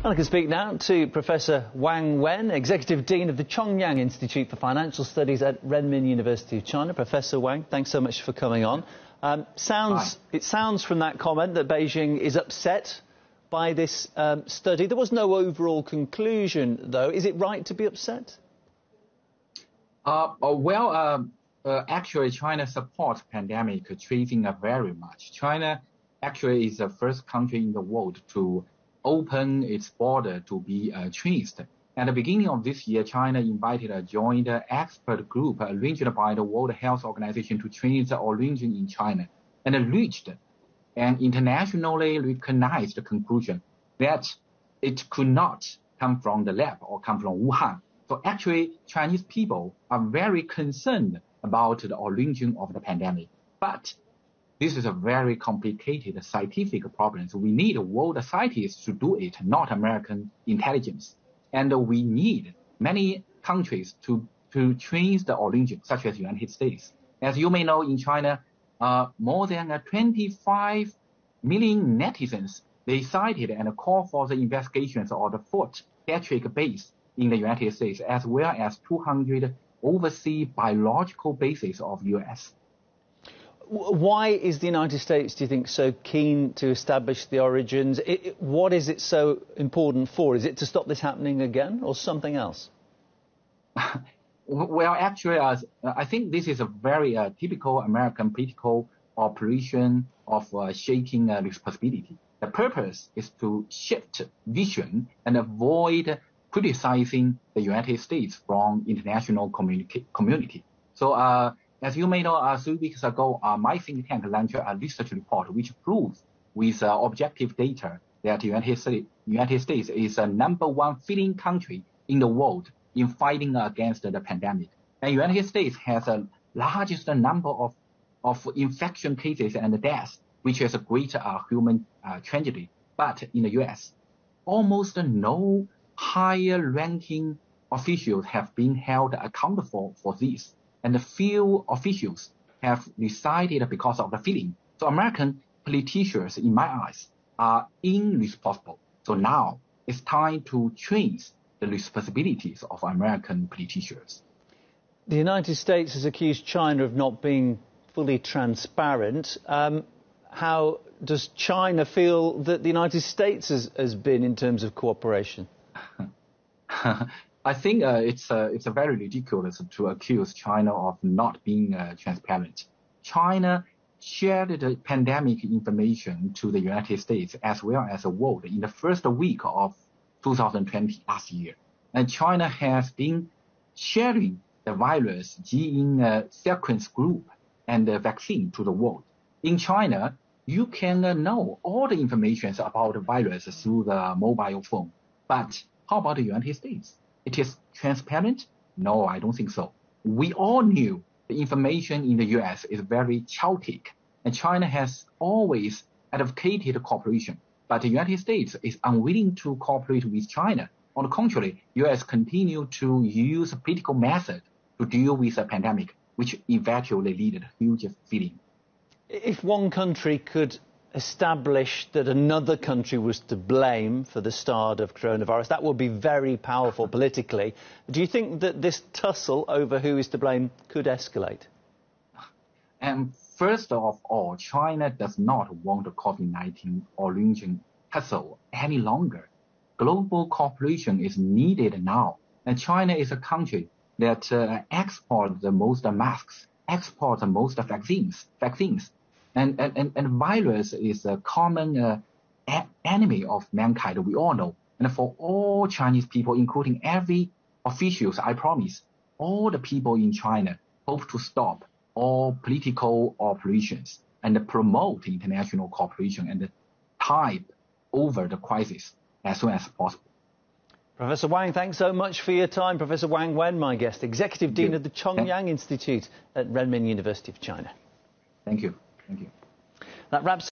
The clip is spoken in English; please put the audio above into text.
And I can speak now to Professor Wang Wen, Executive Dean of the Chongyang Institute for Financial Studies at Renmin University of China. Professor Wang, thanks so much for coming on. It sounds from that comment that Beijing is upset by this study. There was no overall conclusion, though. Is it right to be upset? Actually, China supports pandemic tracing very much. China actually is the first country in the world to open its border to be traced. At the beginning of this year, China invited a joint expert group arranged by the World Health Organization to trace the origin in China, and reached an internationally recognized conclusion that it could not come from the lab or come from Wuhan. So actually, Chinese people are very concerned about the origin of the pandemic. But this is a very complicated scientific problem. So we need world scientists to do it, not American intelligence. And we need many countries to trace the origin, such as the United States. As you may know, in China, more than 25 million netizens, they cited and called for the investigations of the fourth pediatric base in the United States, as well as 200 overseas biological bases of U.S. Why is the United States, do you think, so keen to establish the origins? What is it so important for? Is it to stop this happening again, or something else? Well, actually, I think this is a very typical American political operation of shaking responsibility. The purpose is to shift vision and avoid criticizing the United States from international community. So, as you may know, 3 weeks ago, my think tank launched a research report which proves with objective data that the United States is the #1 filling country in the world in fighting against the pandemic. And the United States has the largest number of infection cases and deaths, which is a great human tragedy. But in the U.S., almost no higher ranking officials have been held accountable for this. And few officials have resided because of the feeling. So American politicians, in my eyes, are irresponsible. So now it's time to trace the responsibilities of American politicians. The United States has accused China of not being fully transparent. How does China feel that the United States has been in terms of cooperation? I think it's very ridiculous to accuse China of not being transparent. China shared the pandemic information to the United States as well as the world in the first week of 2020 last year. And China has been sharing the virus gene sequence group and the vaccine to the world. In China, you can know all the information about the virus through the mobile phone. But how about the United States? It is transparent? No, I don't think so. We all knew the information in the U.S. is very chaotic, and China has always advocated cooperation. But the United States is unwilling to cooperate with China. On the contrary, U.S. continue to use political methods to deal with the pandemic, which eventually led to huge feeling. If one country could establish that another country was to blame for the start of coronavirus, that would be very powerful politically. Do you think that this tussle over who is to blame could escalate? And first of all, China does not want the COVID-19 origin tussle any longer. Global cooperation is needed now. And China is a country that exports the most masks, exports the most vaccines. And virus is a common enemy of mankind, we all know. And for all Chinese people, including every officials, I promise, all the people in China hope to stop all political operations and promote international cooperation and tide over the crisis as soon as possible. Professor Wang, thanks so much for your time. Professor Wang Wen, my guest, Executive Dean of the Chongyang Institute at Renmin University of China. Thank you. Thank you. That wraps